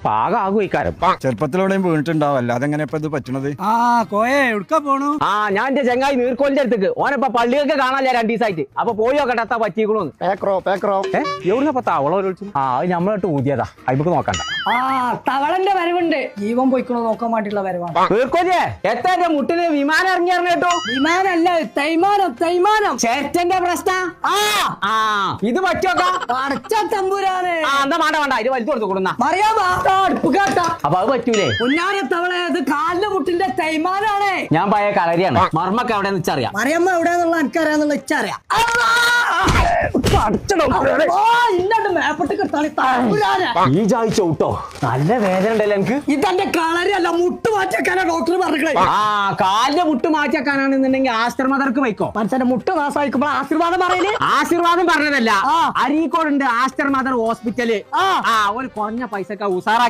പാകം ആകും. ചെറുപ്പത്തിലൂടെയും വീണിട്ടുണ്ടാവും, അല്ലാതെ എങ്ങനെ ഇപ്പൊ ഇത് പറ്റണത്? ഞാൻ എന്റെ ചങ്ങായി നീർക്കോലിന്റെ അടുത്തേക്ക് ഓനപ്പ പള്ളിയൊക്കെ കാണാനില്ല 2 ദിവസമായിട്ട്. അപ്പൊ പോയി നോക്കട്ടെ എത്താ പറ്റിക്കണോന്ന്. എവിടുന്ന തവള വിളിച്ചു? അത് നമ്മളോട്ട് ഊതിയതാ, അതിക്ക് നോക്കണ്ട. തവളന്റെ വരവുണ്ട്, ജീവൻ പോയിക്കണോ നോക്കാൻ വേണ്ടിയുള്ള വരവാണ്. നീർക്കോലിയെ എത്താ എന്റെ മുട്ടിന് വിമാനം ഇറങ്ങിയായിരുന്നു കേട്ടോ. വിമാനല്ല, തൈമാനം. ചേട്ടന്റെ പ്രശ്നം ഇത് പറ്റോക്കാ. അടച്ച തമ്പുരാനെ. എന്താ വേണ്ട ഇത് വലിച്ചു കൊടുത്തു കൊടുന്ന അടുപ്പ് കേട്ട. അപ്പൊ അത് പറ്റൂലേ? പൊന്നാര തവള, ഇത് കാലിന്റെ മുട്ടിന്റെ തൈമാനാണ്. ഞാൻ പഴയ കളരിയാണ്. മർമ്മക്ക് എവിടെ വെച്ചറിയാം. മറിയമ്മ എവിടെയാന്നുള്ള എനിക്കറിയാന്നുള്ള ഇച്ചറിയാം. ഈ ചവിട്ടോ നല്ല വേദന ഉണ്ടല്ലോ എനിക്ക്. ഇതെന്റെ കളരിയല്ല, മുട്ട് മാറ്റിയാക്കാനാ ഡോക്ടർ പറഞ്ഞേ. കാലിന്റെ മുട്ട് മാറ്റിയാക്കാനാണെന്നുണ്ടെങ്കിൽ ആസ്റ്റർമദർക്ക് വയ്ക്കോ. മനുഷ്യന്റെ മുട്ട് നാശമായിക്കുമ്പോൾ ആശീർവാദം പറയല്. ആശീർവാദം പറഞ്ഞതല്ല, അരീക്കോടുണ്ട് ആസ്റ്റർ മദർ ഹോസ്പിറ്റല്. ഒരു കുറഞ്ഞ പൈസക്ക് ഉസാറാ